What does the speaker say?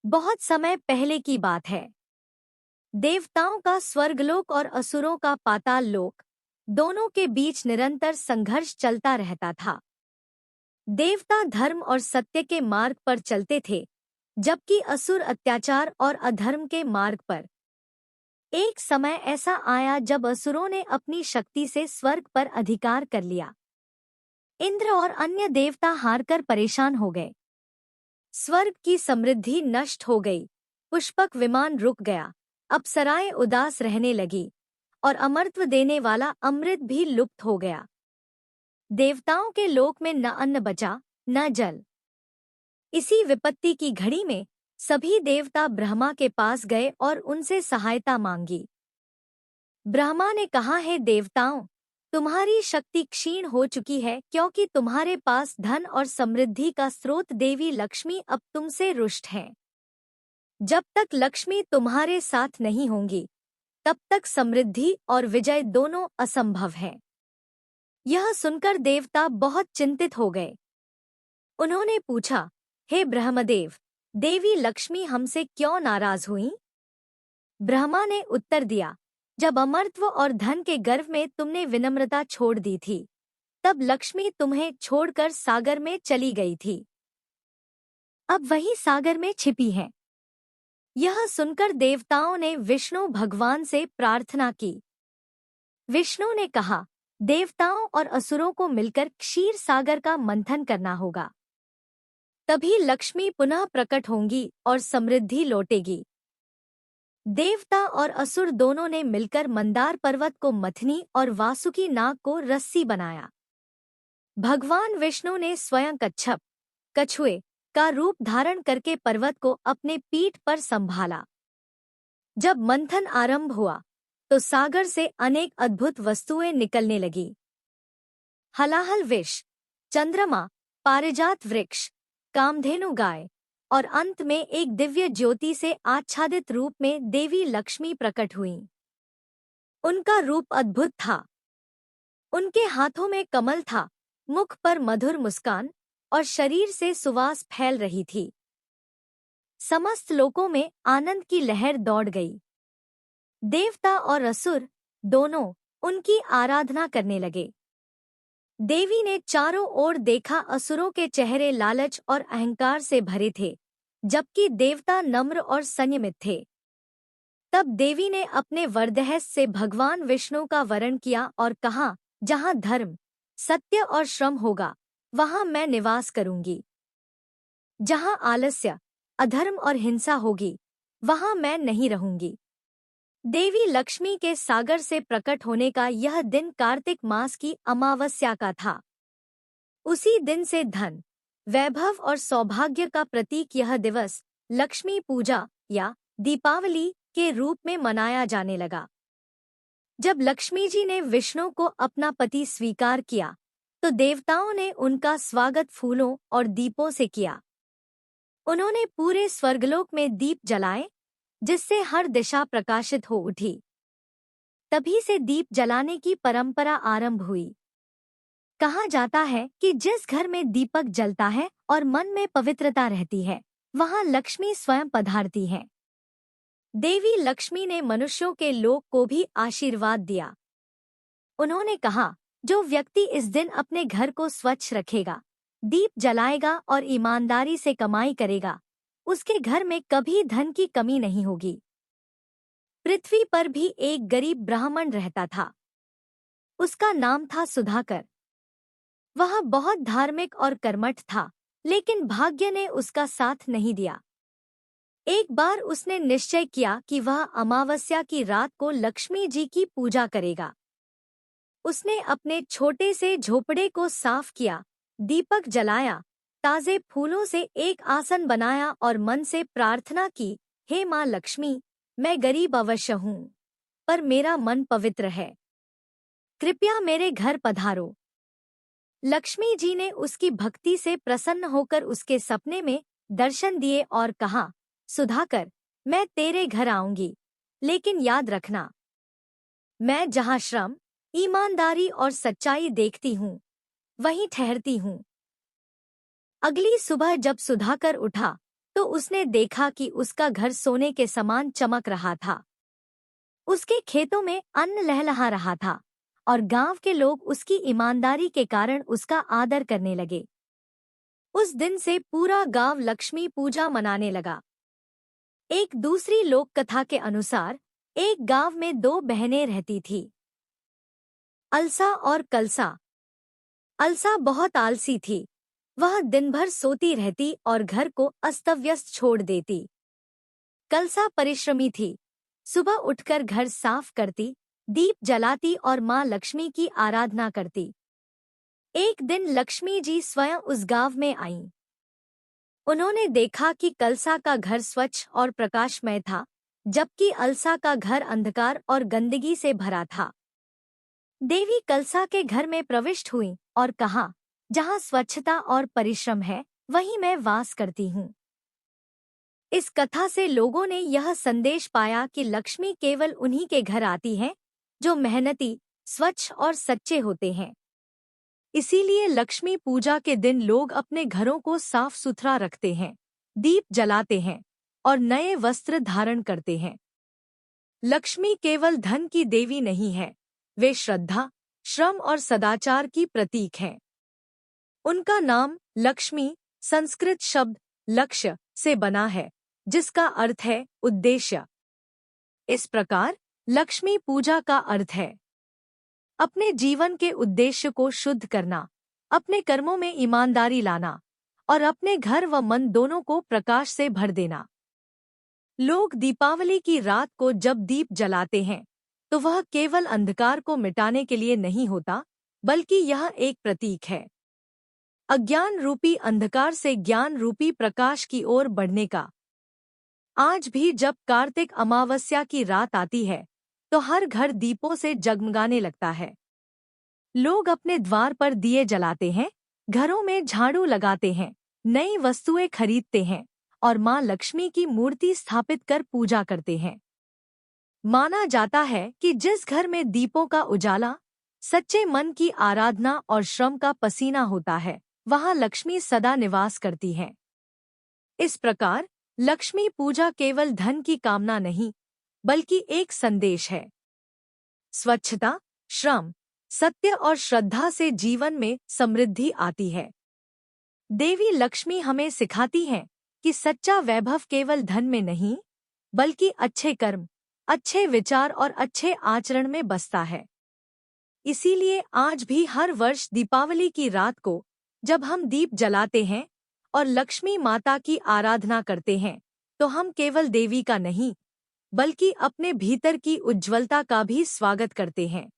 बहुत समय पहले की बात है। देवताओं का स्वर्गलोक और असुरों का पाताल लोक, दोनों के बीच निरंतर संघर्ष चलता रहता था। देवता धर्म और सत्य के मार्ग पर चलते थे, जबकि असुर अत्याचार और अधर्म के मार्ग पर। एक समय ऐसा आया जब असुरों ने अपनी शक्ति से स्वर्ग पर अधिकार कर लिया। इंद्र और अन्य देवता हारकर परेशान हो गए। स्वर्ग की समृद्धि नष्ट हो गई, पुष्पक विमान रुक गया, अप्सराएं उदास रहने लगी और अमरत्व देने वाला अमृत भी लुप्त हो गया। देवताओं के लोक में न अन्न बचा, न जल। इसी विपत्ति की घड़ी में सभी देवता ब्रह्मा के पास गए और उनसे सहायता मांगी। ब्रह्मा ने कहा, है देवताओं, तुम्हारी शक्ति क्षीण हो चुकी है क्योंकि तुम्हारे पास धन और समृद्धि का स्रोत देवी लक्ष्मी अब तुमसे रुष्ट है। जब तक लक्ष्मी तुम्हारे साथ नहीं होंगी, तब तक समृद्धि और विजय दोनों असंभव है। यह सुनकर देवता बहुत चिंतित हो गए। उन्होंने पूछा, हे ब्रह्मदेव, देवी लक्ष्मी हमसे क्यों नाराज हुई? ब्रह्मा ने उत्तर दिया, जब अमरत्व और धन के गर्व में तुमने विनम्रता छोड़ दी थी, तब लक्ष्मी तुम्हें छोड़कर सागर में चली गई थी। अब वही सागर में छिपी है। यह सुनकर देवताओं ने विष्णु भगवान से प्रार्थना की। विष्णु ने कहा, देवताओं और असुरों को मिलकर क्षीर सागर का मंथन करना होगा। तभी लक्ष्मी पुनः प्रकट होंगी और समृद्धि लौटेगी। देवता और असुर दोनों ने मिलकर मंदार पर्वत को मथनी और वासुकी नाग को रस्सी बनाया। भगवान विष्णु ने स्वयं कच्छप, कछुए का रूप धारण करके पर्वत को अपने पीठ पर संभाला। जब मंथन आरंभ हुआ, तो सागर से अनेक अद्भुत वस्तुएं निकलने लगी। हलाहल विष, चंद्रमा, पारिजात वृक्ष, कामधेनु गाय और अंत में एक दिव्य ज्योति से आच्छादित रूप में देवी लक्ष्मी प्रकट हुईं। उनका रूप अद्भुत था। उनके हाथों में कमल था, मुख पर मधुर मुस्कान और शरीर से सुवास फैल रही थी। समस्त लोकों में आनंद की लहर दौड़ गई। देवता और असुर दोनों उनकी आराधना करने लगे। देवी ने चारों ओर देखा, असुरों के चेहरे लालच और अहंकार से भरे थे, जबकि देवता नम्र और संयमित थे। तब देवी ने अपने वरदहस्त से भगवान विष्णु का वरण किया और कहा, जहाँ धर्म, सत्य और श्रम होगा, वहाँ मैं निवास करूंगी। जहाँ आलस्य, अधर्म और हिंसा होगी, वहाँ मैं नहीं रहूंगी। देवी लक्ष्मी के सागर से प्रकट होने का यह दिन कार्तिक मास की अमावस्या का था। उसी दिन से धन, वैभव और सौभाग्य का प्रतीक यह दिवस लक्ष्मी पूजा या दीपावली के रूप में मनाया जाने लगा। जब लक्ष्मी जी ने विष्णु को अपना पति स्वीकार किया, तो देवताओं ने उनका स्वागत फूलों और दीपों से किया। उन्होंने पूरे स्वर्गलोक में दीप जलाए, जिससे हर दिशा प्रकाशित हो उठी। तभी से दीप जलाने की परंपरा आरंभ हुई। कहा जाता है कि जिस घर में दीपक जलता है और मन में पवित्रता रहती है, वहां लक्ष्मी स्वयं पधारती है। देवी लक्ष्मी ने मनुष्यों के लोक को भी आशीर्वाद दिया। उन्होंने कहा, जो व्यक्ति इस दिन अपने घर को स्वच्छ रखेगा, दीप जलाएगा और ईमानदारी से कमाई करेगा, उसके घर में कभी धन की कमी नहीं होगी। पृथ्वी पर भी एक गरीब ब्राह्मण रहता था। उसका नाम था सुधाकर। वह बहुत धार्मिक और कर्मठ था, लेकिन भाग्य ने उसका साथ नहीं दिया। एक बार उसने निश्चय किया कि वह अमावस्या की रात को लक्ष्मी जी की पूजा करेगा। उसने अपने छोटे से झोपड़े को साफ किया, दीपक जलाया, ताजे फूलों से एक आसन बनाया और मन से प्रार्थना की, हे माँ लक्ष्मी, मैं गरीब अवश्य हूँ, पर मेरा मन पवित्र है। कृपया मेरे घर पधारो। लक्ष्मी जी ने उसकी भक्ति से प्रसन्न होकर उसके सपने में दर्शन दिए और कहा, सुधाकर, मैं तेरे घर आऊंगी, लेकिन याद रखना, मैं जहाँ श्रम, ईमानदारी और सच्चाई देखती हूँ, वहीं ठहरती हूँ। अगली सुबह जब सुधाकर उठा, तो उसने देखा कि उसका घर सोने के समान चमक रहा था। उसके खेतों में अन्न लहलहा रहा था और गांव के लोग उसकी ईमानदारी के कारण उसका आदर करने लगे। उस दिन से पूरा गांव लक्ष्मी पूजा मनाने लगा। एक दूसरी लोक कथा के अनुसार एक गांव में दो बहनें रहती थी, अलसा और कलसा। अलसा बहुत आलसी थी। वह दिन भर सोती रहती और घर को अस्तव्यस्त छोड़ देती। कलसा परिश्रमी थी। सुबह उठकर घर साफ करती, दीप जलाती और माँ लक्ष्मी की आराधना करती। एक दिन लक्ष्मी जी स्वयं उस गांव में आईं। उन्होंने देखा कि कलसा का घर स्वच्छ और प्रकाशमय था, जबकि अलसा का घर अंधकार और गंदगी से भरा था। देवी कलसा के घर में प्रविष्ट हुई और कहा, जहाँ स्वच्छता और परिश्रम है, वहीं मैं वास करती हूँ। इस कथा से लोगों ने यह संदेश पाया कि लक्ष्मी केवल उन्हीं के घर आती है जो मेहनती, स्वच्छ और सच्चे होते हैं। इसीलिए लक्ष्मी पूजा के दिन लोग अपने घरों को साफ सुथरा रखते हैं, दीप जलाते हैं और नए वस्त्र धारण करते हैं। लक्ष्मी केवल धन की देवी नहीं है, वे श्रद्धा, श्रम और सदाचार की प्रतीक हैं। उनका नाम लक्ष्मी संस्कृत शब्द लक्ष्य से बना है, जिसका अर्थ है उद्देश्य। इस प्रकार लक्ष्मी पूजा का अर्थ है अपने जीवन के उद्देश्य को शुद्ध करना, अपने कर्मों में ईमानदारी लाना और अपने घर व मन दोनों को प्रकाश से भर देना। लोग दीपावली की रात को जब दीप जलाते हैं तो वह केवल अंधकार को मिटाने के लिए नहीं होता, बल्कि यह एक प्रतीक है अज्ञान रूपी अंधकार से ज्ञान रूपी प्रकाश की ओर बढ़ने का। आज भी जब कार्तिक अमावस्या की रात आती है तो हर घर दीपों से जगमगाने लगता है। लोग अपने द्वार पर दिए जलाते हैं, घरों में झाड़ू लगाते हैं, नई वस्तुएं खरीदते हैं और मां लक्ष्मी की मूर्ति स्थापित कर पूजा करते हैं। माना जाता है कि जिस घर में दीपों का उजाला, सच्चे मन की आराधना और श्रम का पसीना होता है, वहां लक्ष्मी सदा निवास करती है। इस प्रकार लक्ष्मी पूजा केवल धन की कामना नहीं, बल्कि एक संदेश है। स्वच्छता, श्रम, सत्य और श्रद्धा से जीवन में समृद्धि आती है। देवी लक्ष्मी हमें सिखाती हैं कि सच्चा वैभव केवल धन में नहीं, बल्कि अच्छे कर्म, अच्छे विचार और अच्छे आचरण में बसता है। इसीलिए आज भी हर वर्ष दीपावली की रात को जब हम दीप जलाते हैं और लक्ष्मी माता की आराधना करते हैं, तो हम केवल देवी का नहीं, बल्कि अपने भीतर की उज्ज्वलता का भी स्वागत करते हैं।